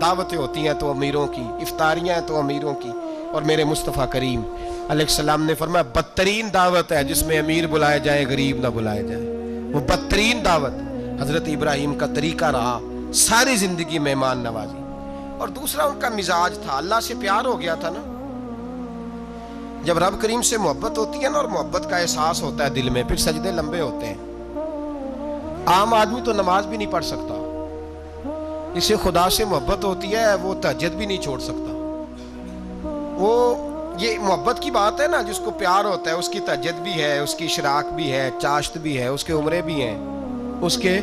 دعوتیں ہوتی ہیں تو امیروں کی، افطاریاں ہیں تو امیروں کی، اور میرے مصطفیٰ کریم علیہ السلام نے فرمایا بدترین دعوت ہے جس میں امیر بلائے جائے غریب نہ بلائے جائے، وہ بدترین دعوت حضرت ابراہیم کا طریقہ رہا، ساری زندگی مہمان نوازی۔ اور دوسرا ان کا مزاج تھا، اللہ سے پیار ہو گیا تھا نا، جب رب کریم سے محبت ہوتی ہے نا اور محبت کا احساس ہوتا ہے دل میں، پھر سجدے لمبے ہوتے ہیں۔ عام آدمی تو نماز بھی نہیں پڑھ سکتا، اسے خدا سے محبت ہوتی ہے، وہ تہجد بھی نہیں چھوڑ سکتا۔ وہ یہ محبت کی بات ہے نا، جس کو پیار ہوتا ہے اس کی تہجد بھی ہے، اس کی اشراق بھی ہے، چاشت بھی ہے، اس کے عمرے بھی ہیں، اس کے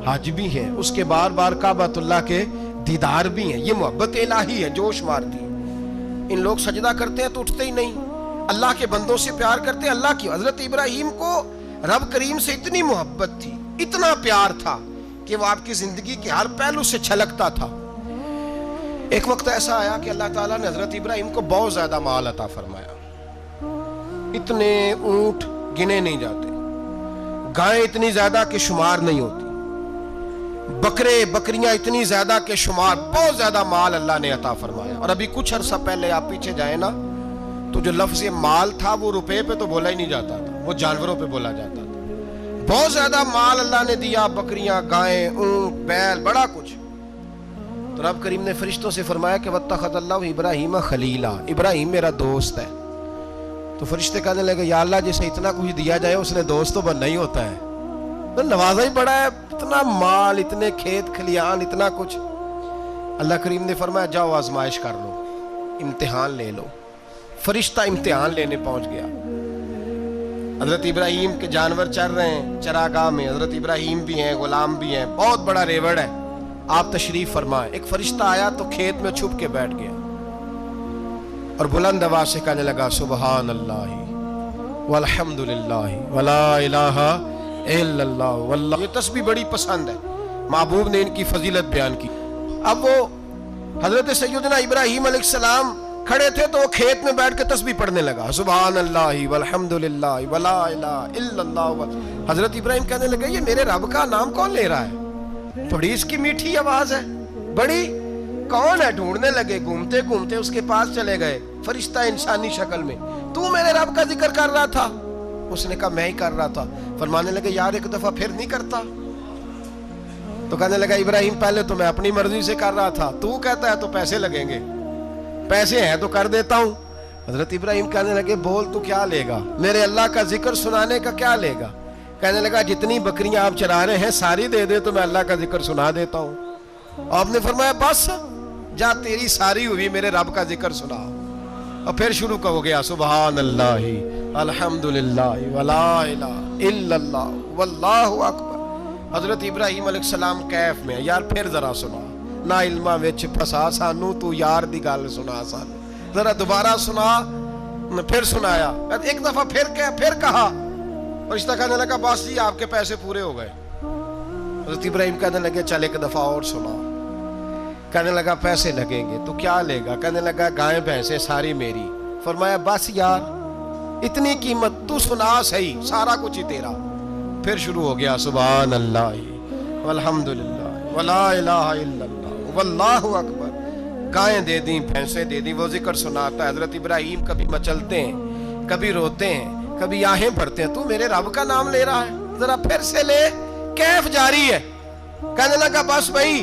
حج بھی ہیں، اس کے بار بار کعبۃ اللہ کے دیدار بھی ہیں۔ یہ محبت الہی ہے، جوش مارتی ہے۔ ان لوگ سجدہ کرتے ہیں تو اٹھتے ہی نہیں، اللہ کے بندوں سے پیار کرتے ہیں اللہ کی۔ حضرت ابراہیم کو رب کریم سے اتنی محبت تھی، اتنا پیار تھا کہ وہ آپ کی زندگی کے ہر پہلو سے چھلکتا تھا۔ ایک وقت ایسا آیا کہ اللہ تعالیٰ نے حضرت ابراہیم کو بہت زیادہ مال عطا فرمایا، اتنے اونٹ گنے نہیں جاتے، گائیں اتنی زیادہ کہ شمار نہیں ہوتی، بکرے بکریاں اتنی زیادہ کہ شمار، بہت زیادہ مال اللہ نے عطا فرمایا۔ اور ابھی کچھ عرصہ پہلے آپ پیچھے جائیں نا تو جو لفظ مال تھا وہ روپے پہ تو بولا ہی نہیں جاتا تھا، وہ جانوروں پہ بولا جاتا تھا۔ بہت زیادہ مال اللہ نے دیا، بکریاں، گائیں، اونٹ، بیل، بڑا کچھ۔ تو رب کریم نے فرشتوں سے فرمایا کہ واتخذ اللہ ابراہیم خلیلا، ابراہیم میرا دوست ہے۔ تو فرشتے کہنے لگے یا اللہ جسے اتنا کچھ دیا جائے اس نے دوست تو بننا ہی ہوتا ہے، تو نوازا ہی بڑا ہے، اتنا مال، اتنے کھیت کھلیان، اتنا کچھ۔ اللہ کریم نے فرمایا جاؤ آزمائش کر لو، امتحان لے لو۔ فرشتہ امتحان لینے پہنچ گیا۔ حضرت ابراہیم کے جانور چر رہے ہیں چراگاہ میں، حضرت ابراہیم بھی ہیں، غلام بھی ہیں، بہت بڑا ریوڑ ہے، آپ تشریف فرمائیں۔ ایک فرشتہ آیا تو کھیت میں چھپ کے بیٹھ گیا اور بلند آواز سے کہنے لگا سبحان اللہ والحمد للہ ولا الہ الا اللہ واللہ۔ یہ تسبیح بڑی پسند ہے، محبوب نے ان کی فضیلت بیان کی۔ اب وہ حضرت سیدنا ابراہیم علیہ السلام کھڑے تھے تو وہ کھیت میں بیٹھ کے تسبیح پڑھنے لگا سبحان اللہ والحمد للہ ولا الہ الا اللہ۔ حضرت ابراہیم کہنے لگے یہ میرے رب کا نام کون لے رہا ہے، بڑی اس کی میٹھی آواز ہے، بڑی، کون ہے؟ ڈھونڈنے لگے، گھومتے گھومتے اس کے پاس چلے گئے، فرشتہ انسانی شکل میں، تو میرے رب کا ذکر کر رہا تھا؟ اس نے کہا میں ہی کر رہا تھا۔ فرمانے لگے یار ایک دفعہ پھر نہیں کرتا؟ تو کہنے لگا ابراہیم پہلے تو میں اپنی مرضی سے کر رہا تھا، تو کہتا ہے تو پیسے لگیں گے، پیسے ہیں تو کر دیتا ہوں۔ حضرت ابراہیم کہنے لگے بول تو کیا لے گا، میرے اللہ کا ذکر سنانے کا کیا لے گا؟ کہنے لگا جتنی بکریاں آپ چرا رہے ہیں ساری دے دے تو میں اللہ کا ذکر سنا دیتا ہوں۔ آپ نے فرمایا بس جا تیری ساری ہوئی، میرے رب کا ذکر سنا۔ اور پھر شروع ہو گیا سبحان اللہ الحمدللہ ولا الہ الا اللہ واللہ اکبر۔ حضرت ابراہیم علیہ السلام کیف میں، یار پھر ذرا سنا، نا علمہ وچ پھسا سانو، تو یار دی گل سنا سانو، ذرا دوبارہ سنا۔ پھر سنایا، ایک دفعہ پھر کہا، فرشتہ کہنے لگا بس جی آپ کے پیسے پورے ہو گئے۔ حضرت ابراہیم کہنے لگے چل ایک دفعہ اور سنا۔ کہنے لگا پیسے لگیں گے، تو کیا لے گا؟ کہنے لگا گائیں بھینسیں ساری میری۔ فرمایا بس یار اتنی قیمت، تو سنا صحیح، سارا کچھ ہی تیرا۔ پھر شروع ہو گیا سبحان اللہ والحمدللہ ولا الہ الا اللہ واللہ اکبر۔ گائیں دے دیں، بھینسیں دے دیں، وہ ذکر سناتا ہے۔ حضرت ابراہیم کبھی مچلتے ہیں، کبھی روتے ہیں، کبھی آہیں بھرتے ہیں، تو میرے رب کا نام لے رہا ہے، ذرا پھر سے لے۔ کیف جاری ہے۔ کہنے لگا بس بھائی۔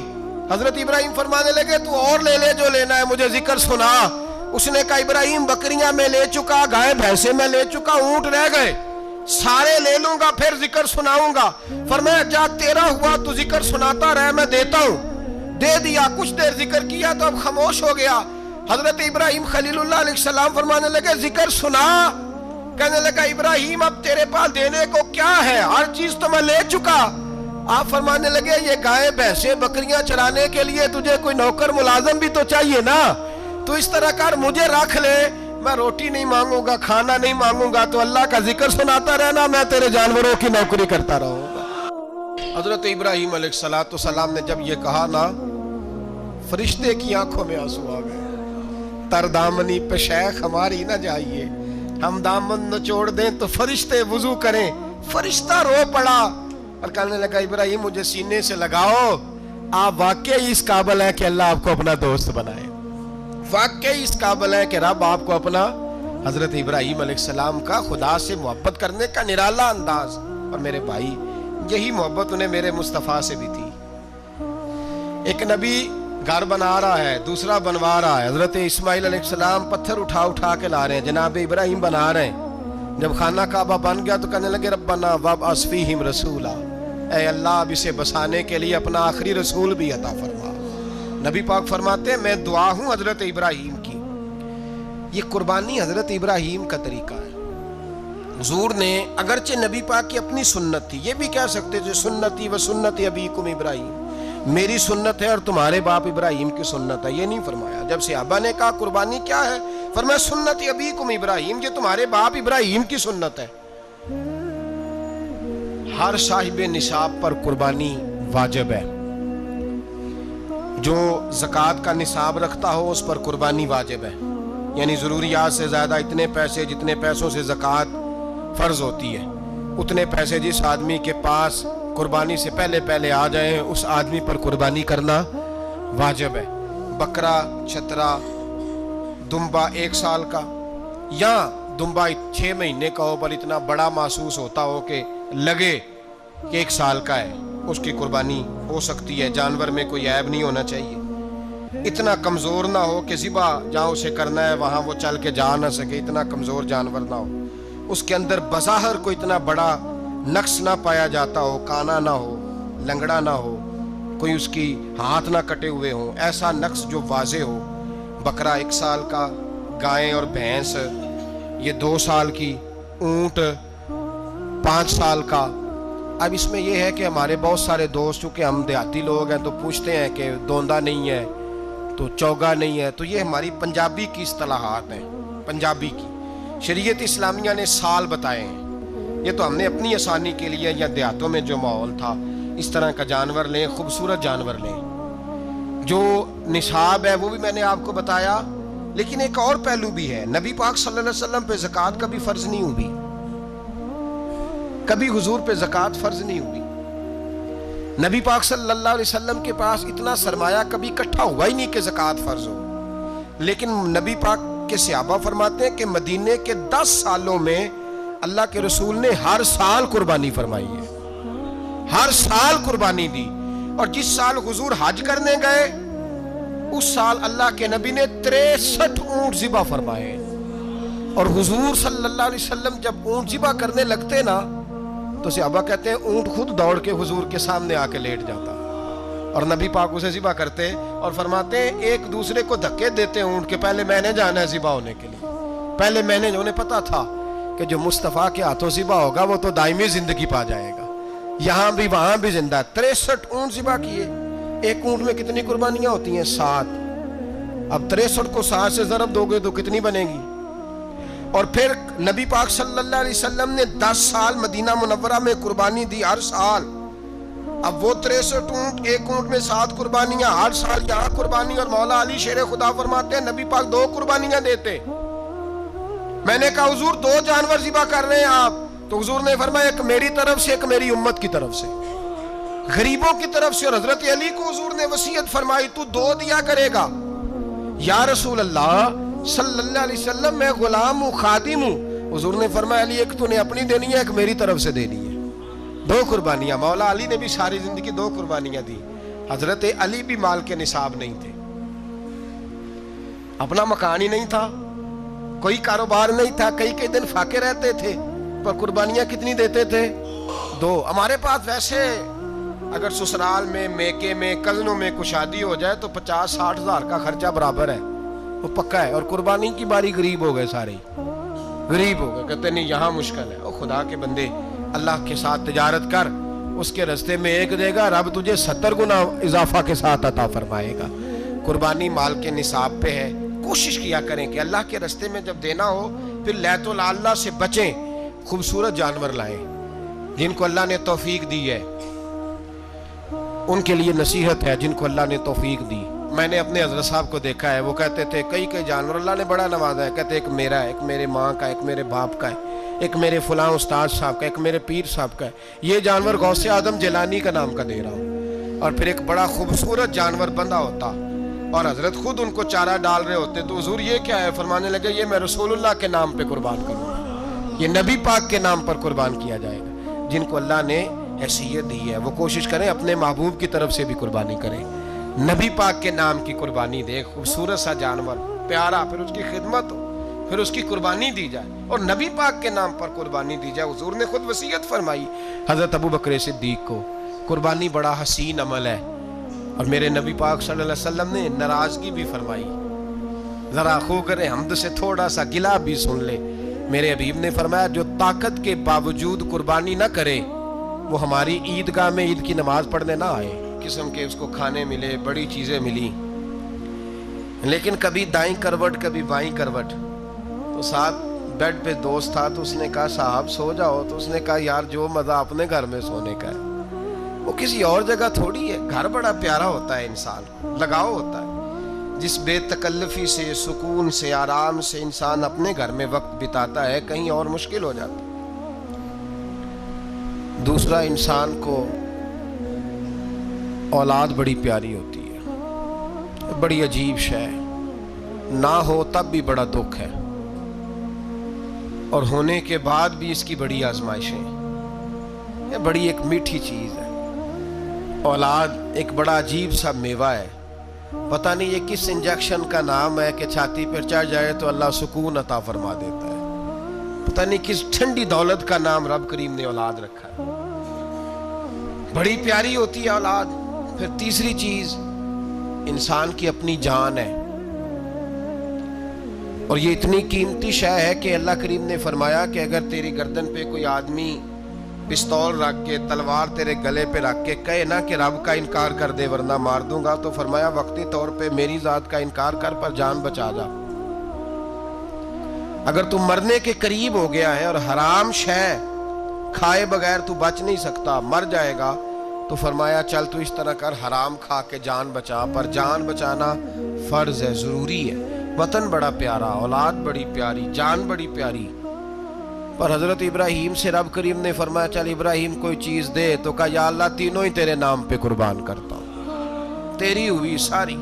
حضرت ابراہیم فرمانے لگے تو اور لے لے جو لینا ہے، مجھے ذکر سنا۔ اس نے کہا ابراہیم بکریاں میں لے چکا، گائیں بھینسیں میں لے چکا، اونٹ رہ گئے، سارے لے لوں گا پھر ذکر سناؤں گا۔ فرمایا جا تیرا ہوا تو ذکر سناتا رہ، میں دیتا ہوں۔ دے دیا، کچھ دیر ذکر کیا تو اب خاموش ہو گیا۔ حضرت ابراہیم خلیل اللہ علیہ السلام فرمانے لگے ذکر سنا۔ کہنے لگا ابراہیم اب تیرے پاس دینے کو کیا ہے، ہر چیز تو میں لے چکا۔ آپ فرمانے لگے یہ گائیں بھینسیں بکریاں چرانے کے لیے تجھے کوئی نوکر ملازم بھی تو چاہیے نا، تو اس طرح کر مجھے رکھ لے، میں روٹی نہیں مانگوں گا، کھانا نہیں مانگوں گا، تو اللہ کا ذکر سناتا رہنا، میں تیرے جانوروں کی نوکری کرتا رہوں گا۔ حضرت ابراہیم علیہ السلام نے جب یہ کہا نا، فرشتے کی آنکھوں میں آنسو آ گئے۔ تر دامنی پہ شیخ ہماری نہ جائیے، ہم دامن نچوڑ دیں تو فرشتے وضو کریں۔ فرشتہ رو پڑا اور کہنے لگا ابراہیم مجھے سینے سے لگاؤ، آپ واقعی اس قابل ہیں کہ اللہ آپ کو اپنا دوست بنائے، واقعی اس قابل ہے کہ رب آپ کو اپنا، حضرت ابراہیم علیہ السلام کا خدا سے محبت کرنے کا نرالا انداز، اور میرے بھائی یہی محبت انہیں میرے مصطفیٰ سے بھی تھی۔ ایک نبی گھر بنا رہا ہے، دوسرا بنوا رہا ہے، حضرت اسماعیل علیہ السلام پتھر اٹھا اٹھا کے لا رہے ہیں، جناب ابراہیم بنا رہے ہیں، جب خانہ کعبہ بن گیا تو کہنے لگے ربنا وابعث فیہم رسولا، اے اللہ اب اسے بسانے کے لیے اپنا آخری رسول بھی عطا فرما۔ نبی پاک فرماتے ہیں میں دعا ہوں حضرت ابراہیم کی۔ یہ قربانی حضرت ابراہیم کا طریقہ ہے۔ حضور نے اگرچہ نبی پاک کی اپنی سنت تھی، یہ بھی کہہ سکتے تھے سنتی و سنت ابیکم ابراہیم، میری سنت ہے اور تمہارے باپ ابراہیم کی سنت ہے، یہ نہیں فرمایا۔ جب صحابہ نے کہا قربانی کیا ہے، فرمایا سنت ابیکم ابراہیم، یہ تمہارے باپ ابراہیم کی سنت ہے۔ ہر صاحب نصاب پر قربانی واجب ہے، جو زکوٰۃ کا نصاب رکھتا ہو اس پر قربانی واجب ہے، یعنی ضروریات سے زیادہ اتنے پیسے، جتنے پیسوں سے زکوٰۃ فرض ہوتی ہے اتنے پیسے جس آدمی کے پاس قربانی سے پہلے پہلے آ جائیں اس آدمی پر قربانی کرنا واجب ہے۔ بکرا، چھترا، دمبا 1 سال کا یا دمبا 6 مہینے کا ہو پر اتنا بڑا محسوس ہوتا ہو کہ لگے کہ 1 سال کا ہے، اس کی قربانی ہو سکتی ہے۔ جانور میں کوئی عیب نہیں ہونا چاہیے، اتنا کمزور نہ ہو کہ ذبح جہاں اسے کرنا ہے وہاں وہ چل کے جا نہ سکے، اتنا کمزور جانور نہ ہو، اس کے اندر بظاہر کوئی اتنا بڑا نقص نہ پایا جاتا ہو، کانا نہ ہو، لنگڑا نہ ہو، کوئی اس کی ہاتھ نہ کٹے ہوئے ہوں، ایسا نقص جو واضح ہو۔ بکرا 1 سال کا، گائیں اور بھینس یہ 2 سال کی، اونٹ 5 سال کا۔ اب اس میں یہ ہے کہ ہمارے بہت سارے دوست چونکہ ہم دیہاتی لوگ ہیں تو پوچھتے ہیں کہ دوندا نہیں ہے تو چوگا نہیں ہے، تو یہ ہماری پنجابی کی اصطلاحات ہیں، پنجابی کی۔ شریعت اسلامیہ نے سال بتائے ہیں، یہ تو ہم نے اپنی آسانی کے لیے یا دیہاتوں میں جو ماحول تھا اس طرح کا جانور لیں، خوبصورت جانور لیں۔ جو نصاب ہے وہ بھی میں نے آپ کو بتایا، لیکن ایک اور پہلو بھی ہے، نبی پاک صلی اللہ علیہ وسلم پہ زکوٰۃ کبھی فرض نہیں ہوئی، کبھی حضور پہ زکوٰۃ فرض نہیں ہوئی۔ نبی پاک صلی اللہ علیہ وسلم کے پاس اتنا سرمایہ کبھی اکٹھا ہوا ہی نہیں کہ زکوٰۃ فرض ہو، لیکن نبی پاک کے صحابہ فرماتے ہیں کہ مدینے کے 10 سالوں میں اللہ کے رسول نے ہر سال قربانی فرمائی ہے، ہر سال قربانی دی، اور جس سال حضور حج کرنے گئے اس سال اللہ کے نبی نے 63 اونٹ ذبح فرمائے، اور حضور صلی اللہ علیہ وسلم جب اونٹ ذبح کرنے لگتے نا تو صحابہ کہتے ہیں اونٹ خود دوڑ کے حضور کے سامنے آ کے لیٹ جاتا، اور نبی پاک اسے ذبح کرتے اور فرماتے ہیں ایک دوسرے کو دھکے دیتے اونٹ کے، پہلے میں نے جانا ہے ذبح ہونے کے لیے، پہلے میں نے، انہیں پتا تھا کہ جو مصطفیٰ کے ہاتھوں ذبح ہوگا وہ تو دائمی زندگی پا جائے گا، یہاں بھی وہاں بھی زندہ۔ 63 اونٹ ذبح کیے، ایک اونٹ میں کتنی قربانیاں ہوتی ہیں؟ 7۔ اب 63 کو 7 سے ضرب دو گے تو کتنی بنے گی؟ اور پھر نبی پاک صلی اللہ علیہ وسلم نے 10 سال مدینہ منورہ میں قربانی دی، ہر سال۔ اب وہ 63 اونٹ، ایک اونٹ میں 7 قربانیاں، ہر سال یہاں قربانی، اور مولا علی شیر خدا فرماتے ہیں نبی پاک 2 قربانیاں دیتے۔ میں نے کہا حضور 2 جانور ذبح کر رہے ہیں آپ، تو حضور نے فرمایا ایک میری طرف سے، ایک میری امت کی طرف سے، غریبوں کی طرف سے۔ اور حضرت علی کو حضور نے وصیت فرمائی تو 2 دیا کرے گا۔ یا رسول اللہ صلی اللہ علیہ وسلم میں غلام ہوں، خادم ہوں۔ حضور نے فرمایا علی ایک تو نے اپنی دینی ہے، ایک میری طرف سے دینی ہے۔ 2 قربانیاں۔ مولا علی نے بھی ساری زندگی 2 قربانیاں دی۔ حضرت علی بھی مال کے نصاب نہیں تھے، اپنا مکان ہی نہیں تھا، کوئی کاروبار نہیں تھا، کئی دن فاقے رہتے تھے، پر قربانیاں کتنی دیتے تھے؟ 2۔ ہمارے پاس ویسے اگر سسرال میں، میکے میں، کزنوں میں کچھ شادی ہو جائے تو 50-60 ہزار کا خرچہ برابر ہے، وہ پکا ہے، اور قربانی کی باری غریب ہو گئے، سارے غریب ہو گئے، کہتے نہیں یہاں مشکل ہے۔ او خدا کے بندے، اللہ کے ساتھ تجارت کر، اس کے رستے میں 1 دے گا، رب تجھے 70 گنا اضافہ کے ساتھ عطا فرمائے گا۔ قربانی مال کے نصاب پہ ہے۔ کوشش کیا کریں کہ اللہ کے رستے میں جب دینا ہو پھر لیت اللہ سے بچیں، خوبصورت جانور لائیں۔ جن کو اللہ نے توفیق دی ہے ان کے لیے نصیحت ہے، جن کو اللہ نے توفیق دی۔ میں نے اپنے حضرت صاحب کو دیکھا ہے، وہ کہتے تھے کئی جانور اللہ نے بڑا نوازا ہے، کہتے ایک میرا ہے، ایک میرے ماں کا، ایک میرے باپ کا ہے، ایک میرے فلاں استاد صاحب کا، ایک میرے پیر صاحب کا ہے، یہ جانور غوث اعظم جیلانی کا نام کا دے رہا ہوں۔ اور پھر ایک بڑا خوبصورت جانور بندھا ہوتا اور حضرت خود ان کو چارہ ڈال رہے ہوتے تو حضور یہ کیا ہے؟ فرمانے لگے یہ میں رسول اللہ کے نام پہ قربان کروں گا، یہ نبی پاک کے نام پر قربان کیا جائے گا۔ جن کو اللہ نے حیثیت دی ہے وہ کوشش کریں اپنے محبوب کی طرف سے بھی قربانی کریں، نبی پاک کے نام کی قربانی دے، خوبصورت سا جانور پیارا، پھر اس کی خدمت ہو، پھر اس کی قربانی دی جائے اور نبی پاک کے نام پر قربانی دی جائے۔ حضور نے خود وصیت فرمائی حضرت ابو بکر صدیق کو، قربانی بڑا حسین عمل ہے، اور میرے نبی پاک صلی اللہ علیہ وسلم نے ناراضگی بھی فرمائی، ذرا خو کرے حمد سے تھوڑا سا گلا بھی سن لے۔ میرے حبیب نے فرمایا جو طاقت کے باوجود قربانی نہ کرے وہ ہماری عیدگاہ میں عید کی نماز پڑھنے نہ آئے۔ قسم کے اس کو کھانے ملے، بڑی چیزیں ملی، لیکن کبھی دائیں کروٹ کبھی بائیں کروٹ، تو ساتھ بیڈ پہ دوست تھا تو اس نے کہا صاحب سو جاؤ، تو اس نے کہا یار جو مزہ اپنے گھر میں سونے کا ہے وہ کسی اور جگہ تھوڑی ہے۔ گھر بڑا پیارا ہوتا ہے، انسان لگاؤ ہوتا ہے، جس بے تکلفی سے، سکون سے، آرام سے انسان اپنے گھر میں وقت بتاتا ہے کہیں اور مشکل ہو جاتا ہے۔ دوسرا، انسان کو اولاد بڑی پیاری ہوتی ہے، بڑی عجیب شے ہے، نہ ہو تب بھی بڑا دکھ ہے اور ہونے کے بعد بھی اس کی بڑی آزمائشیں، یہ بڑی ایک میٹھی چیز ہے۔ اولاد ایک بڑا عجیب سا میوہ ہے، پتہ نہیں یہ کس انجیکشن کا نام ہے کہ چھاتی پر چڑھ جائے تو اللہ سکون عطا فرما دیتا ہے، پتہ نہیں کس ٹھنڈی دولت کا نام رب کریم نے اولاد رکھا ہے، بڑی پیاری ہوتی ہے اولاد۔ پھر تیسری چیز انسان کی اپنی جان ہے، اور یہ اتنی قیمتی شے ہے کہ اللہ کریم نے فرمایا کہ اگر تیری گردن پہ کوئی آدمی پستول رکھ کے، تلوار تیرے گلے پہ رکھ کے کہے نا کہ رب کا انکار کر دے ورنہ مار دوں گا، تو فرمایا وقتی طور پہ میری ذات کا انکار کر پر جان بچا جا۔ اگر تو مرنے کے قریب ہو گیا ہے اور حرام شے کھائے بغیر تو بچ نہیں سکتا، مر جائے گا، تو فرمایا چل تو اس طرح کر حرام کھا کے جان بچا، پر جان بچانا فرض ہے، ضروری ہے۔ وطن بڑا پیارا، اولاد بڑی پیاری، جان بڑی پیاری، پر حضرت ابراہیم سے رب کریم نے فرمایا چل ابراہیم کوئی چیز دے، تو کہا یا اللہ تینوں ہی تیرے نام پہ قربان کرتا ہوں، تیری ہوئی ساری،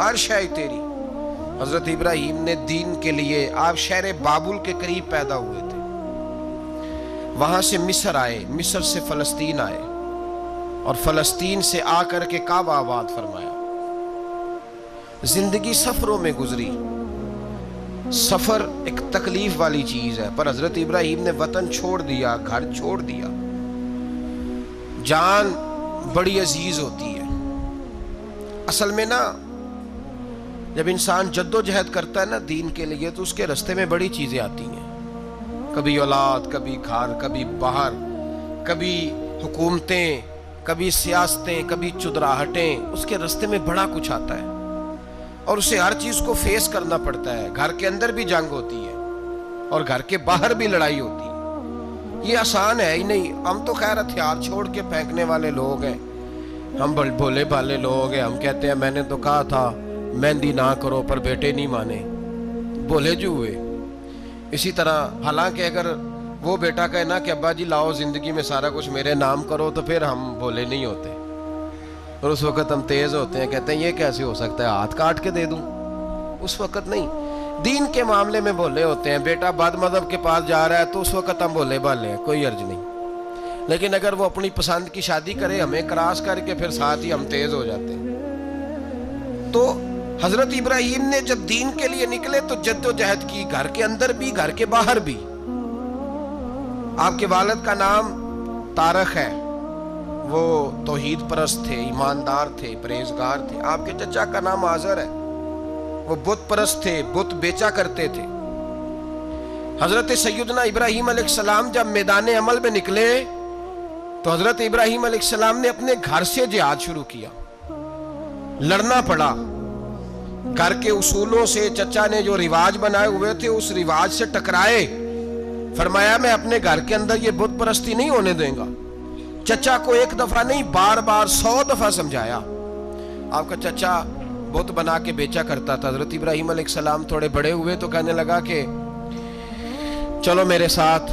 ہر شے تیری۔ حضرت ابراہیم نے دین کے لیے، آپ شہر بابل کے قریب پیدا ہوئے تھے، وہاں سے مصر آئے، مصر سے فلسطین آئے، اور فلسطین سے آ کر کے کعبہ آباد فرمایا۔ زندگی سفروں میں گزری، سفر ایک تکلیف والی چیز ہے، پر حضرت ابراہیم نے وطن چھوڑ دیا، گھر چھوڑ دیا۔ جان بڑی عزیز ہوتی ہے، اصل میں نا جب انسان جد و جہد کرتا ہے نا دین کے لیے تو اس کے رستے میں بڑی چیزیں آتی ہیں، کبھی اولاد، کبھی گھر، کبھی باہر، کبھی حکومتیں، کبھی سیاستیں، کبھی چدراہٹیں، اس کے رستے میں بڑا کچھ آتا ہے اور اسے ہر چیز کو فیس کرنا پڑتا ہے۔ گھر کے اندر بھی جنگ ہوتی ہے اور گھر کے باہر بھی لڑائی ہوتی ہے، یہ آسان ہے ہی نہیں۔ ہم تو خیر ہتھیار چھوڑ کے پھینکنے والے لوگ ہیں، ہم بھولے بھالے لوگ ہیں، ہم کہتے ہیں میں نے تو کہا تھا مہندی نہ کرو، پر بیٹے نہیں مانے، بولے جو ہوئے۔ اسی طرح حالانکہ اگر وہ بیٹا کہے نا کہ ابا جی لاؤ زندگی میں سارا کچھ میرے نام کرو، تو پھر ہم بولے نہیں ہوتے، اور اس وقت ہم تیز ہوتے ہیں، کہتے ہیں یہ کیسے ہو سکتا ہے، ہاتھ کاٹ کے دے دوں۔ اس وقت نہیں، دین کے معاملے میں بولے ہوتے ہیں۔ بیٹا بد مذہب کے پاس جا رہا ہے تو اس وقت ہم بولے بالے ہیں، کوئی عرض نہیں، لیکن اگر وہ اپنی پسند کی شادی کرے ہمیں کراس کر کے، پھر ساتھ ہی ہم تیز ہو جاتے ہیں۔ تو حضرت ابراہیم نے جب دین کے لیے نکلے تو جد و جہد کی، گھر کے اندر بھی گھر کے باہر بھی۔ آپ کے والد کا نام طارق ہے، وہ توحید پرست تھے، ایماندار تھے، پرہیزگار تھے۔ آپ کے چچا کا نام آزر ہے، وہ بت پرست تھے، بت بیچا کرتے تھے۔ حضرت سیدنا ابراہیم علیہ السلام جب میدان عمل میں نکلے تو حضرت ابراہیم علیہ السلام نے اپنے گھر سے جہاد شروع کیا، لڑنا پڑا۔ گھر کے اصولوں سے، چچا نے جو رواج بنائے ہوئے تھے اس رواج سے ٹکرائے، فرمایا میں اپنے گھر کے اندر یہ بت پرستی نہیں ہونے دیں گا۔ چچا کو ایک دفعہ نہیں، بار بار 100 دفعہ سمجھایا۔ آپ کا چچا بت بنا کے بیچا کرتا تھا۔ حضرت ابراہیم علیہ السلام تھوڑے بڑے ہوئے تو کہنے لگا کہ چلو میرے ساتھ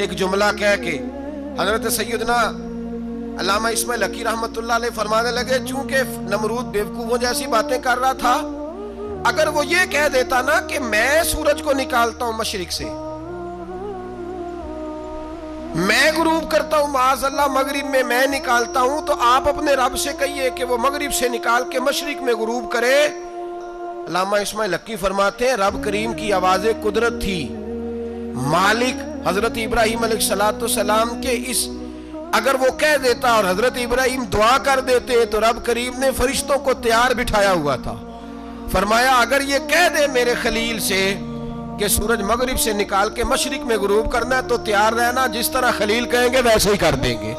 ایک جملہ کہہ کے حضرت سیدنا علامہ اسماعیل حقی رحمت اللہ علیہ فرمانے لگے چونکہ نمرود بیوقوفوں جیسی باتیں کر رہا تھا، اگر وہ یہ کہہ دیتا نا کہ میں سورج کو نکالتا ہوں مشرق سے، میں غروب کرتا ہوں معاذ اللہ مغرب میں نکالتا ہوں، تو آپ اپنے رب سے کہیے کہ وہ مغرب سے نکال کے مشرق میں غروب کرے۔ علامہ اسماعیل حقی فرماتے ہیں رب کریم کی آواز قدرت تھی، مالک حضرت ابراہیم علیہ السلام کے اس اگر وہ کہہ دیتا اور حضرت ابراہیم دعا کر دیتے تو رب کریم نے فرشتوں کو تیار بٹھایا ہوا تھا، فرمایا اگر یہ کہہ دے میرے خلیل سے کہ سورج مغرب سے نکال کے مشرق میں غروب کرنا ہے تو تیار رہنا، جس طرح خلیل کہیں گے ویسے ہی کر دیں گے۔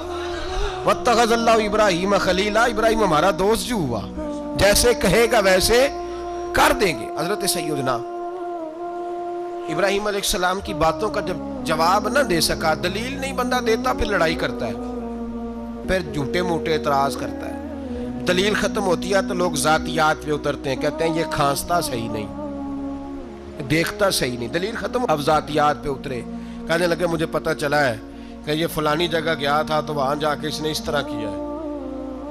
وَاتَّخَذَ اللَّهُ إِبْرَاهِيمَ خَلِيلًا، ابراہیم ہمارا دوست جو ہوا، جیسے کہے گا ویسے کر دیں گے۔ حضرت سیدنا ابراہیم علیہ السلام کی باتوں کا جب جواب نہ دے سکا، دلیل نہیں بندہ دیتا، پھر لڑائی کرتا ہے، پھر جھوٹے موٹے اعتراض کرتا ہے۔ دلیل ختم ہوتی ہے تو لوگ ذاتیات پہ اترتے ہیں، کہتے ہیں یہ کھانستا صحیح نہیں، دیکھتا صحیح نہیں، دلیل ختم۔ اب ذاتیات پہ اترے، کہنے لگے مجھے پتہ چلا ہے کہ یہ فلانی جگہ گیا تھا تو وہاں جا کے اس نے اس طرح کیا ہے۔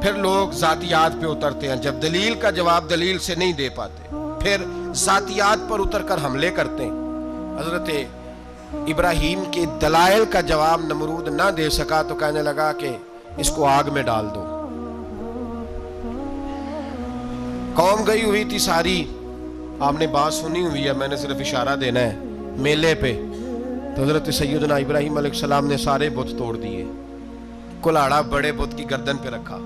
پھر لوگ ذاتیات پہ اترتے ہیں، جب دلیل کا جواب دلیل سے نہیں دے پاتے پھر ذاتیات پر اتر کر حملے کرتے ہیں۔ حضرت ابراہیم کے دلائل کا جواب نمرود نہ دے سکا تو کہنے لگا کہ اس کو آگ میں ڈال دو۔ قوم گئی ہوئی تھی ساری، آپ نے بات سنی ہوئی ہے، میں نے صرف اشارہ دینا ہے، میلے پہ تو حضرت سیدنا ابراہیم علیہ السلام نے سارے بت توڑ دیے، کلاڑا بڑے بت کی گردن پہ رکھا،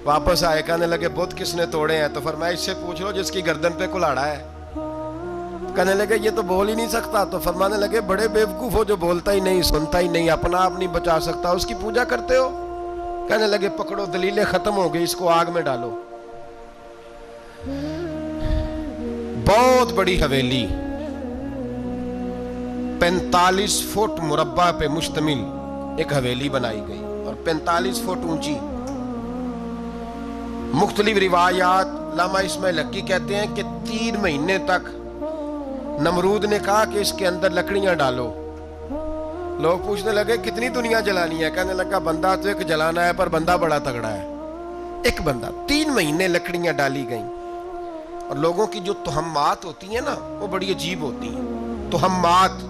واپس آئے کہنے لگے بت کس نے توڑے ہیں؟ تو فرمایا اس سے پوچھ لو جس کی گردن پہ کلاڑا ہے۔ کہنے لگے یہ تو بول ہی نہیں سکتا، تو فرمانے لگے بڑے بیوقوف ہو جو بولتا ہی نہیں، سنتا ہی نہیں، اپنا آپ نہیں بچا سکتا، اس کی پوجا کرتے ہو؟ کہنے لگے پکڑو دلیلیں ختم ہو گئی، اس کو آگ میں ڈالو۔ بہت بڑی حویلی 45 فٹ مربع پہ مشتمل ایک حویلی بنائی گئی اور 45 فٹ اونچی۔ مختلف روایات، علامہ اسماعیل حقی کہتے ہیں کہ 3 مہینے تک نمرود نے کہا کہ اس کے اندر لکڑیاں ڈالو۔ لوگ پوچھنے لگے کتنی دنیا جلانی ہے؟ کہنے لگا بندہ تو ایک جلانا ہے، پر بندہ بڑا تگڑا ہے، ایک بندہ۔ 3 مہینے لکڑیاں ڈالی گئیں، اور لوگوں کی جو تہمات ہوتی ہیں نا وہ بڑی عجیب ہوتی ہیں۔ تہمات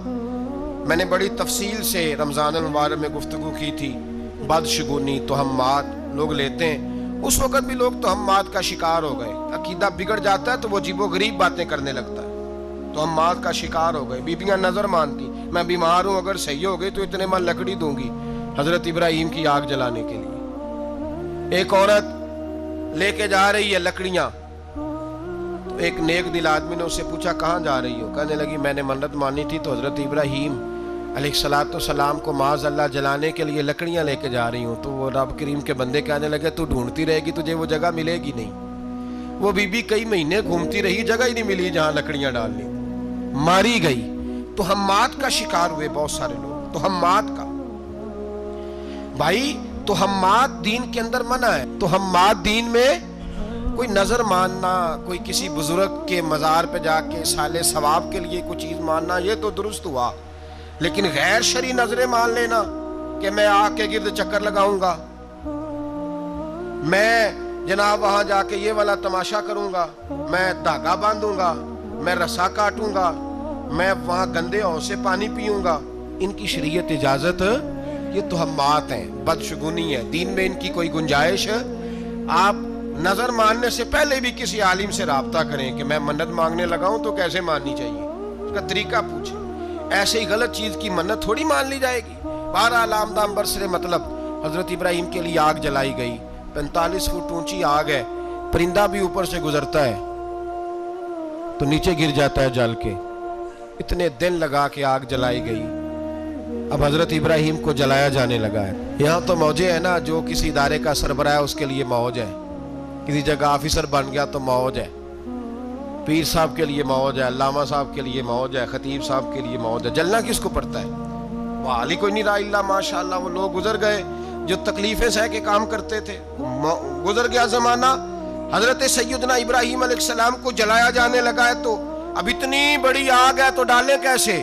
میں نے بڑی تفصیل سے رمضان المبارک میں گفتگو کی تھی، بدشگونی تہمات لوگ لیتے ہیں، اس وقت بھی لوگ تہمات کا شکار ہو گئے، عقیدہ بگڑ جاتا ہے تو وہ عجیب و غریب باتیں کرنے لگتا ہے، تہمات کا شکار ہو گئے۔ بیبیاں نظر مانتی، میں بیمار ہوں اگر صحیح ہو گئی تو اتنے من لکڑی دوں گی حضرت ابراہیم کی آگ جلانے کے لیے۔ ایک عورت لے کے جا رہی ہے لکڑیاں، تو ایک نیک دل آدمی نے اس سے پوچھا کہاں جا رہی ہو؟ کہنے لگی میں نے منت مانی تھی تو حضرت ابراہیم علیہ السلام کو معاذ اللہ جلانے کے لیے لکڑیاں لے کے جا رہی ہوں۔ تو وہ رب کریم کے بندے کہنے لگے تو ڈھونڈتی رہے گی، تجھے وہ جگہ ملے گی نہیں۔ وہ بی بی کئی مہینے گھومتی رہی، جگہ ہی نہیں ملی جہاں لکڑیاں ڈالنی، ماری گئی۔ تہمات کا شکار ہوئے بہت سارے لوگ، تہمات کا۔ بھائی تہمات دین کے اندر منع ہے، تہمات دین میں کوئی نظر ماننا، کوئی کسی بزرگ کے مزار پہ جا کے سالے ثواب کے لیے کوئی چیز ماننا، یہ تو درست ہوا، لیکن غیر شرعی نظریں مان لینا کہ میں آگ کے گرد چکر لگاؤں گا، میں جناب وہاں جا کے یہ والا تماشا کروں گا، میں دھاگا باندھوں گا، میں رسا کاٹوں گا، میں وہاں گندے ہوں سے پانی پیوں گا، ان کی شریعت اجازت، یہ تہمات ہیں، بدشگونی ہے، دین میں ان کی کوئی گنجائش۔ آپ نظر ماننے سے پہلے بھی کسی عالم سے رابطہ کریں کہ میں منت مانگنے لگا ہوں تو کیسے ماننی چاہیے، اس کا طریقہ پوچھیں۔ ایسے ہی غلط چیز کی منت تھوڑی مان لی جائے گی۔ بہرحال آمدام برسر مطلب حضرت ابراہیم کے لیے آگ جلائی گئی، 45 فٹ اونچی آگ ہے، پرندہ بھی اوپر سے گزرتا ہے تو نیچے گر جاتا ہے جل کے۔ اتنے دن لگا کے آگ جلائی گئی، اب حضرت ابراہیم کو جلایا جانے لگا ہے۔ یہاں تو موجیں ہیں نا، جو کسی ادارے کا سربراہ ہے اس کے لیے موج ہے، کسی جگہ آفیسر بن گیا تو موج ہے، پیر صاحب کے لیے موج ہے، علامہ صاحب کے لیے موج ہے، خطیب صاحب کے لیے موج ہے۔ جلنا کس کو پڑتا ہے؟ وہ حال ہی کوئی نہیں رہا اللہ ماشاءاللہ، وہ لوگ گزر گئے جو تکلیفیں سہ کے کام کرتے تھے، گزر گیا زمانہ۔ حضرت سیدنا ابراہیم علیہ السلام کو جلایا جانے لگا ہے تو اب اتنی بڑی آگ ہے تو ڈالیں کیسے؟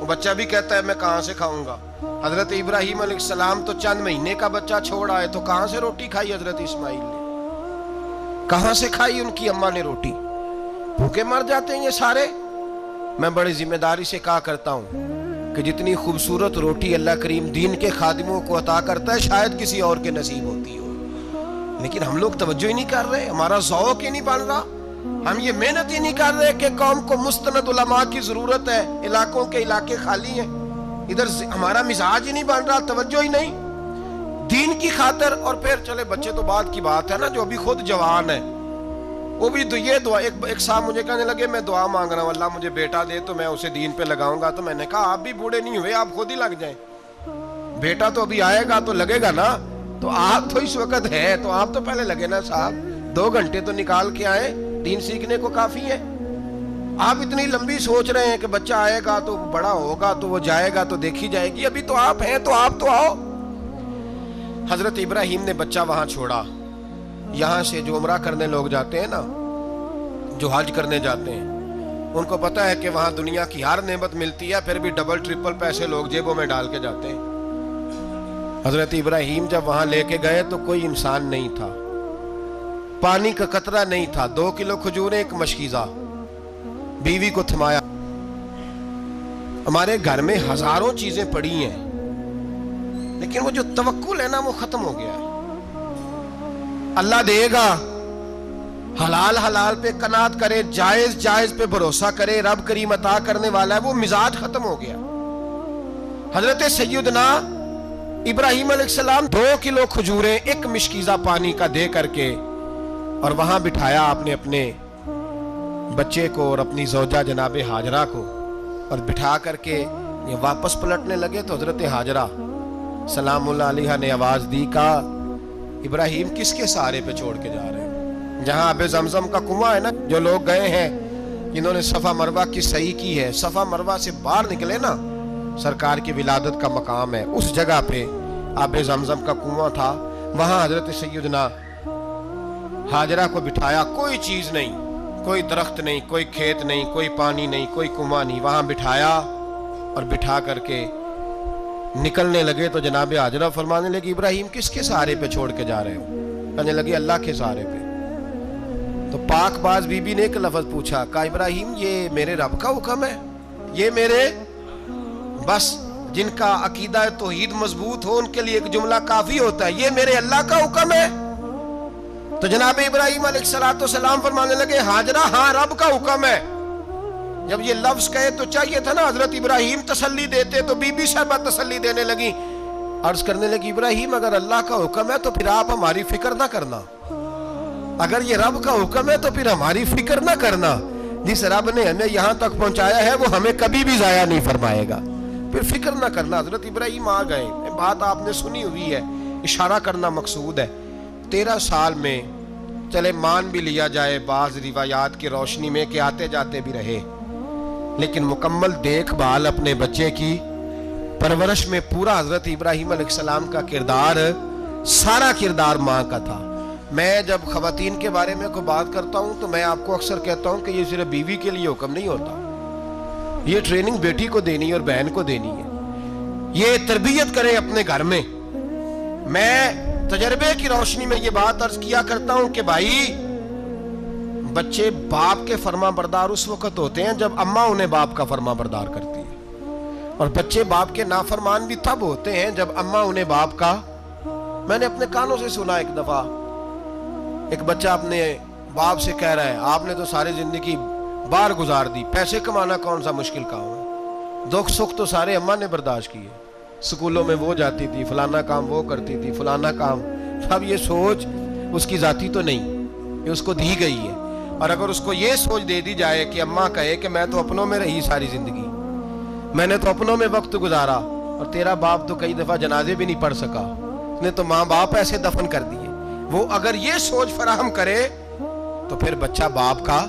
وہ بچہ بھی کہتا ہے میں کہاں سے کھاؤں گا. حضرت ابراہیم علیہ السلام تو چند مہینے کا بچہ چھوڑ آئے تو کہاں سے روٹی کھائی حضرت اسماعیل نے؟ کہاں سے کھائی ان کی اماں نے روٹی؟ بھوکے مر جاتے ہیں یہ سارے. میں بڑی ذمہ داری سے کہا کرتا ہوں کہ جتنی خوبصورت روٹی اللہ کریم دین کے خادموں کو عطا کرتا ہے شاید کسی اور کے نصیب ہوتی ہو، لیکن ہم لوگ توجہ ہی نہیں کر رہے. ہمارا ذوق ہی نہیں بن رہا. ہم یہ محنت ہی نہیں کر رہے کہ قوم کو مستند علماء کی ضرورت ہے. علاقوں کے علاقے خالی ہیں، ادھر ہمارا مزاج ہی نہیں بن رہا، توجہ ہی نہیں دین کی خاطر. اور پھر چلے بچے تو بعد کی بات ہے نا، جو ابھی خود جوان ہے وہ بھی یہ دعا. ایک صاحب مجھے کہنے لگے میں دعا مانگ رہا ہوں اللہ مجھے بیٹا دے تو میں اسے دین پہ لگاؤں گا. تو میں نے کہا آپ بھی بوڑھے نہیں ہوئے، آپ خود ہی لگ جائیں. بیٹا تو ابھی آئے گا تو لگے گا نا. تو آپ تو اس وقت ہے تو آپ تو پہلے لگے نا صاحب. 2 گھنٹے تو نکال کے آئے، دین سیکھنے کو کافی ہے. آپ اتنی لمبی سوچ رہے ہیں کہ بچہ آئے گا تو بڑا ہوگا تو وہ جائے گا تو دیکھی جائے گی. ابھی تو آپ ہیں تو آپ تو آؤ. حضرت ابراہیم نے بچہ وہاں چھوڑا. یہاں سے جو عمرہ کرنے لوگ جاتے ہیں نا، جو حج کرنے جاتے ہیں، ان کو پتا ہے کہ وہاں دنیا کی ہر نعمت ملتی ہے، پھر بھی ڈبل ٹرپل پیسے لوگ جیبوں میں ڈال کے جاتے ہیں. حضرت ابراہیم جب وہاں لے کے گئے تو کوئی انسان نہیں تھا، پانی کا قطرہ نہیں تھا. 2 کلو کھجوریں، ایک مشکیزہ. بیوی کو تھمایا. ہمارے گھر میں ہزاروں چیزیں پڑی ہیں لیکن وہ جو توکل ہے نا وہ ختم ہو گیا ہے. اللہ دے گا، حلال حلال پہ قناعت کرے، جائز جائز پہ بھروسہ کرے، رب کریم عطا کرنے والا ہے. وہ مزاج ختم ہو گیا. حضرت سیدنا ابراہیم علیہ السلام 2 کلو کھجوریں، ایک مشکیزہ پانی کا دے کر کے اور وہاں بٹھایا آپ نے اپنے بچے کو اور اپنی زوجہ جناب ہاجرہ کو، اور بٹھا کر کے یہ واپس پلٹنے لگے تو حضرت ہاجرہ سلام اللہ علیہ نے آواز دی، کہا ابراہیم کس کے سہارے پہ چھوڑ کے جا رہے ہیں؟ جہاں آب زمزم کا کنواں ہے نا، جو لوگ گئے ہیں جنہوں نے صفا مروہ کی صحیح کی ہے، صفا مروہ سے باہر نکلے نا، سرکار کی ولادت کا مقام ہے، اس جگہ پہ آب زمزم کا کنواں تھا. وہاں حضرت سیدنا ہاجرہ کو بٹھایا. کوئی چیز نہیں، کوئی درخت نہیں، کوئی کھیت نہیں، کوئی پانی نہیں، کوئی کنواں نہیں. وہاں بٹھایا اور بٹھا کر کے نکلنے لگے تو جناب ہاجرہ فرمانے لگی ابراہیم کس کے سہارے پہ چھوڑ کے جا رہے ہو؟ کہنے لگی اللہ کے سہارے پہ. تو پاک باز بی بی نے ایک لفظ پوچھا، کہا ابراہیم یہ میرے رب کا حکم ہے؟ یہ میرے بس جن کا عقیدہ توحید مضبوط ہو ان کے لیے ایک جملہ کافی ہوتا ہے، یہ میرے اللہ کا حکم ہے؟ تو جناب ابراہیم علیہ السلام فرمانے لگے ہاجرہ ہاں رب کا حکم ہے. جب یہ لفظ کہے تو چاہیے تھا نا حضرت ابراہیم تسلی دیتے، تو بی بی صاحبہ تسلی دینے لگی. عرض کرنے لگی ابراہیم اگر اللہ کا حکم ہے تو پھر آپ ہماری فکر نہ کرنا. اگر یہ رب کا حکم ہے تو پھر ہماری فکر نہ کرنا. جس رب نے ہمیں یہاں تک پہنچایا ہے وہ ہمیں کبھی بھی ضائع نہیں فرمائے گا، پھر فکر نہ کرنا. حضرت ابراہیم آ گئے. بات آپ نے سنی ہوئی ہے، اشارہ کرنا مقصود ہے. 13 سال میں چلے مان بھی لیا جائے بعض روایات کی روشنی میں کہ آتے جاتے بھی رہے، لیکن مکمل دیکھ بھال اپنے بچے کی پرورش میں پورا حضرت ابراہیم علیہ السلام کا کردار، سارا کردار ماں کا تھا. میں جب خواتین کے بارے میں کوئی بات کرتا ہوں تو میں آپ کو اکثر کہتا ہوں کہ یہ صرف بیوی کے لیے حکم نہیں ہوتا، یہ ٹریننگ بیٹی کو دینی ہے اور بہن کو دینی ہے. یہ تربیت کریں اپنے گھر میں. میں تجربے کی روشنی میں یہ بات عرض کیا کرتا ہوں کہ بھائی بچے باپ کے فرما بردار اس وقت ہوتے ہیں جب اماں انہیں باپ کا فرما بردار کرتی ہے، اور بچے باپ کے نافرمان بھی تب ہوتے ہیں جب اماں انہیں باپ کا. میں نے اپنے کانوں سے سنا ایک دفعہ ایک بچہ اپنے باپ سے کہہ رہا ہے آپ نے تو ساری زندگی باہر گزار دی، پیسے کمانا کون سا مشکل کام ہے، دکھ سکھ تو سارے اماں نے برداشت کیے، سکولوں میں وہ جاتی تھی، فلانا کام وہ کرتی تھی، فلانا کام. اب یہ سوچ اس کی ذاتی تو نہیں، یہ اس کو دی گئی ہے. اور اگر اس کو یہ سوچ دے دی جائے کہ اماں کہے کہ میں تو اپنوں میں رہی ساری زندگی، میں نے تو اپنوں میں وقت گزارا، اور تیرا باپ تو کئی دفعہ جنازے بھی نہیں پڑھ سکا، اس نے تو ماں باپ ایسے دفن کر دیے، وہ اگر یہ سوچ فراہم کرے تو پھر بچہ باپ کا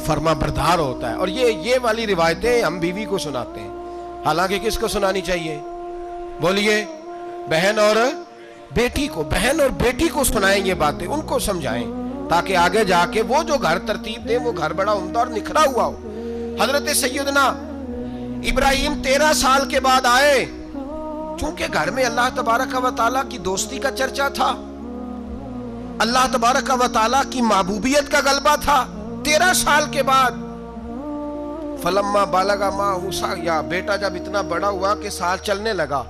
فرما بردار ہوتا ہے. اور یہ والی روایتیں ہم بیوی کو سناتے ہیں، حالانکہ کس کو سنانی چاہیے؟ بولیے. بہن اور بیٹی کو. بہن اور بیٹی کو سنائیں یہ باتیں، ان کو سمجھائیں تاکہ آگے جا کے وہ جو گھر ترتیب دیں وہ گھر بڑا عمدہ اور نکھرا ہوا ہو. حضرت سیدنا ابراہیم 13 سال کے بعد آئے، چونکہ گھر میں اللہ تبارک و تعالیٰ کی دوستی کا چرچا تھا، اللہ تبارک و تعالیٰ کی محبوبیت کا غلبہ تھا۔ 13 سال کے بعد فلما بالغ معہ السعی، بیٹا جب اتنا بڑا ہوا کہ سال چلنے لگا،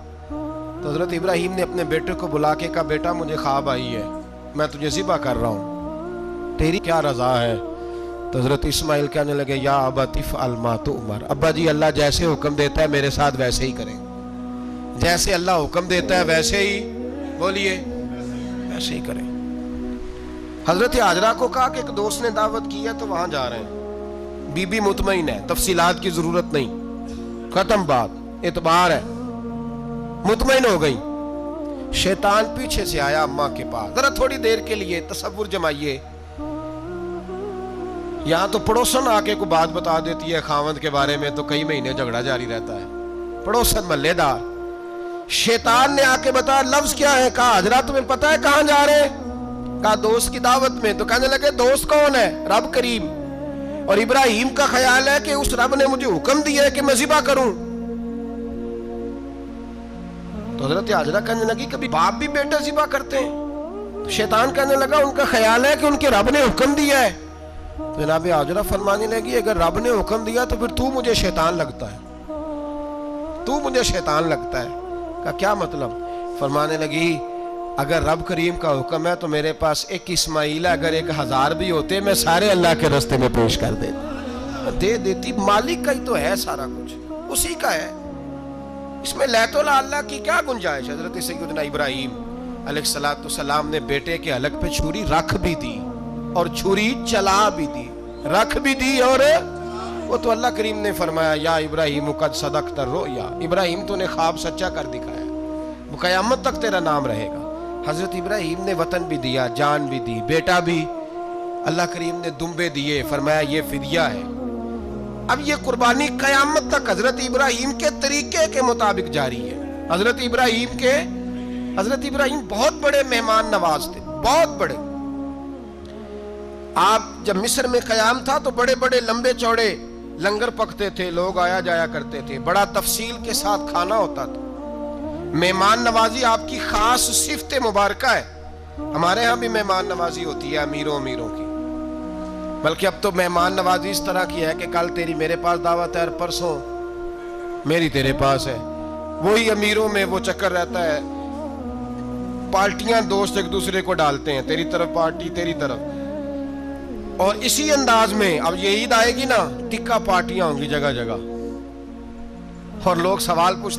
تو حضرت ابراہیم نے اپنے بیٹے کو بلا کے کہا بیٹا مجھے خواب آئی ہے، میں تجھے ذبح کر رہا ہوں، تیری کیا رضا ہے؟ تو حضرت اسماعیل کہنے لگے یا ابت افعل ما تؤمر، ابا جی اللہ جیسے حکم دیتا ہے میرے ساتھ ویسے ہی کریں، جیسے اللہ حکم دیتا ہے ویسے ہی، بولیے ویسے ہی کریں۔ حضرت حاجرہ کو کہا کہ ایک دوست نے دعوت کی ہے تو وہاں جا رہے ہیں، بی بی مطمئن ہے، تفصیلات کی ضرورت نہیں، ختم بات، اعتبار ہے، مطمئن ہو گئی۔ شیطان پیچھے سے آیا اماں کے پاس، ذرا تھوڑی دیر کے لیے تصور جمائیے، یہاں تو پڑوسن آ کے کوئی بات بتا دیتی ہے خاوند کے بارے میں تو کئی مہینے جھگڑا جاری رہتا ہے، پڑوسن محلے دار۔ شیطان نے آ کے بتایا لفظ کیا ہے؟ کہا حضرہ تمہیں پتا ہے کہاں جا رہے ہیں؟ کہا دوست کی دعوت میں۔ تو کہنے لگے دوست کون ہے؟ رب کریم، اور ابراہیم کا خیال ہے کہ اس رب نے مجھے حکم دیا ہے کہ میں ذبح کروں۔ تو حضرت حاجرہ کہنے لگی کبھی باپ بھی بیٹا ذبح کرتے ہیں؟ تو شیطان کہنے لگا ان کا خیال ہے کہ ان کے رب نے حکم دیا ہے۔ تو جناب حاجرہ فرمانے لگی اگر رب نے حکم دیا تو پھر تو مجھے شیطان لگتا ہے، تو مجھے شیطان لگتا ہے۔ کہا کیا مطلب؟ فرمانے لگی اگر رب کریم کا حکم ہے تو میرے پاس ایک اسماعیل ہے، اگر 1000 بھی ہوتے میں سارے اللہ کے راستے میں پیش کر دے دیتی، مالک کا ہی تو ہے سارا کچھ، اسی کا ہے، اس میں لیت اللہ کی کیا گنجائش؟ حضرت سیدنا ابراہیم علیہ السلام نے بیٹے کے حلق پہ چھری رکھ بھی دی اور چھری چلا بھی دی، رکھ بھی دی، اور وہ تو اللہ کریم نے فرمایا یا ابراہیم قد صدقت الرؤیا، ابراہیم تو نے خواب سچا کر دکھایا، وہ قیامت تک تیرا نام رہے گا۔ حضرت ابراہیم نے وطن بھی دیا، جان بھی دی، بیٹا بھی، اللہ کریم نے دمبے دیے، فرمایا یہ فدیہ ہے۔ اب یہ قربانی قیامت تک حضرت ابراہیم کے طریقے کے مطابق جاری ہے۔ حضرت ابراہیم بہت بڑے مہمان نواز تھے، بہت بڑے۔ آپ جب مصر میں قیام تھا تو بڑے بڑے لمبے چوڑے لنگر پکتے تھے، لوگ آیا جایا کرتے تھے، بڑا تفصیل کے ساتھ کھانا ہوتا تھا۔ مہمان نوازی آپ کی خاص صفت مبارکہ ہے، ہمارے ہاں بھی مہمان نوازی ہوتی ہے امیروں کی، بلکہ اب تو مہمان نوازی اس طرح کی ہے کہ کل تیری میرے پاس دعوت ہے اور پرسوں میری تیرے پاس ہے، وہی امیروں میں وہ چکر رہتا ہے، پارٹیاں دوست ایک دوسرے کو ڈالتے ہیں، تیری طرف پارٹی تیری طرف، اور اسی انداز میں اب یہ عید آئے گی نا ٹکا پارٹیاں ہوں گی جگہ جگہ، اور لوگ سوال پوچھتے